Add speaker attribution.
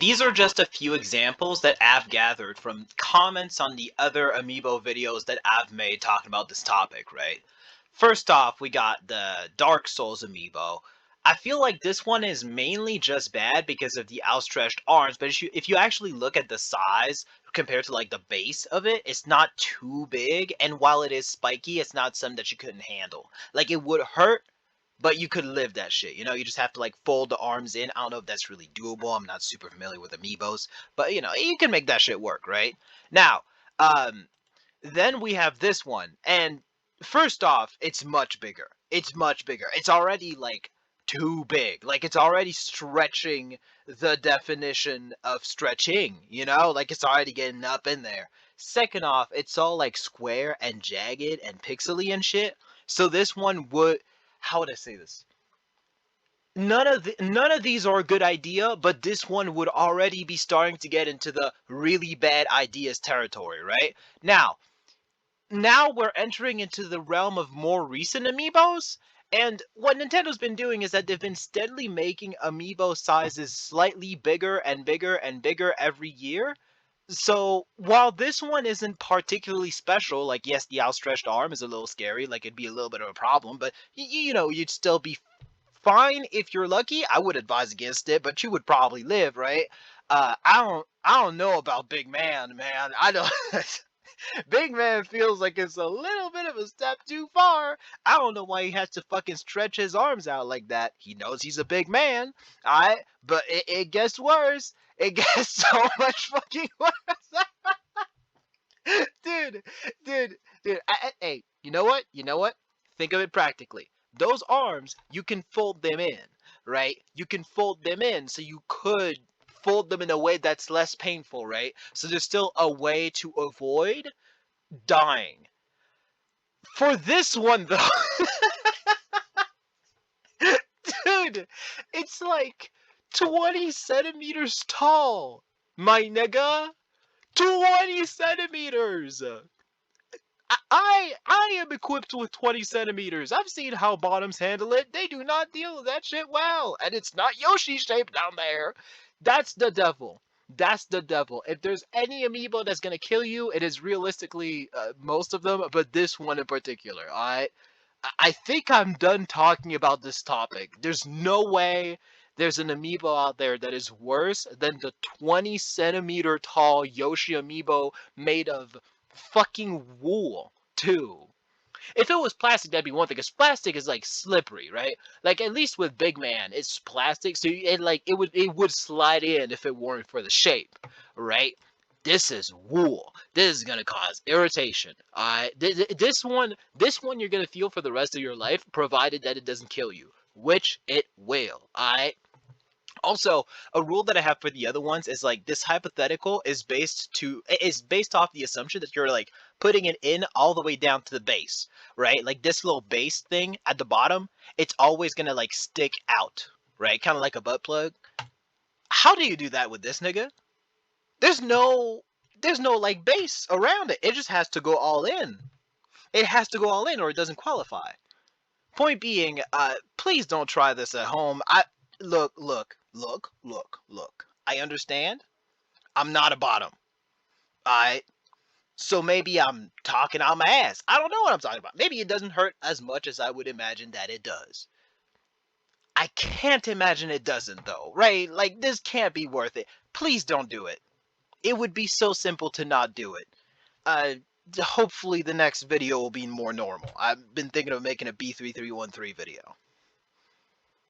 Speaker 1: These are just a few examples that I've gathered from comments on the other amiibo videos that I've made talking about this topic, right? First off, we got the Dark Souls amiibo. I feel like this one is mainly just bad because of the outstretched arms, but if you actually look at the size compared to like the base of it, it's not too big, and while it is spiky, it's not something that you couldn't handle. Like it would hurt, but you could live that shit. You just have to like fold the arms in. I don't know if that's really doable. I'm not super familiar with amiibos, but you can make that shit work, right? Now, um, then we have this one, and first off, it's much bigger. It's much bigger. It's already like too big. Like it's already stretching the definition of stretching, like it's already getting up in there. Second off, it's all like square and jagged and pixely and shit. So this one would, how would I say this? None of these are a good idea, but this one would already be starting to get into the really bad ideas territory, right? Now we're entering into the realm of more recent amiibos, and what Nintendo's been doing is that they've been steadily making amiibo sizes slightly bigger and bigger and bigger every year. So while this one isn't particularly special, like yes, the outstretched arm is a little scary, like it'd be a little bit of a problem, but you'd still be fine if you're lucky. I would advise against it, but you would probably live, right? I don't know about Big Man, man. I don't. Big Man feels like it's a little bit of a step too far. I don't know why he has to fucking stretch his arms out like that. He knows he's a big man, alright? But it gets worse. It gets so much fucking worse. dude, dude. Hey, you know what? You know what? Think of it practically. Those arms, you can fold them in, right? You can fold them in, so you could fold them in a way that's less painful, right? So there's still a way to avoid dying. For this one, though, dude, it's like 20 centimeters tall, my nigga. 20 centimeters! I am equipped with 20 centimeters. I've seen how bottoms handle it. They do not deal with that shit well. And it's not Yoshi shaped down there. That's the devil. That's the devil. If there's any amiibo that's gonna kill you, it is realistically most of them, but this one in particular. I think I'm done talking about this topic. There's no way there's an amiibo out there that is worse than the 20 centimeter tall Yoshi amiibo made of fucking wool, too. If it was plastic, that'd be one thing, because plastic is like slippery, right? Like at least with Big Man, it's plastic, so it would slide in if it weren't for the shape, right? This is wool. This is gonna cause irritation. Alright, this one you're gonna feel for the rest of your life, provided that it doesn't kill you, which it will. Alright. Also, a rule that I have for the other ones is like this hypothetical is based off the assumption that you're like putting it in all the way down to the base, right? Like this little base thing at the bottom, it's always gonna like stick out, right? Kind of like a butt plug. How do you do that with this nigga? There's no there's no like base around it. It just has to go all in. It has to go all in or it doesn't qualify. Point being, please don't try this at home. Look. I understand. I'm not a bottom. Alright? So maybe I'm talking out my ass. I don't know what I'm talking about. Maybe it doesn't hurt as much as I would imagine that it does. I can't imagine it doesn't though, right? Like this can't be worth it. Please don't do it. It would be so simple to not do it. Uh, Hopefully the next video will be more normal. I've been thinking of making a B3313 video.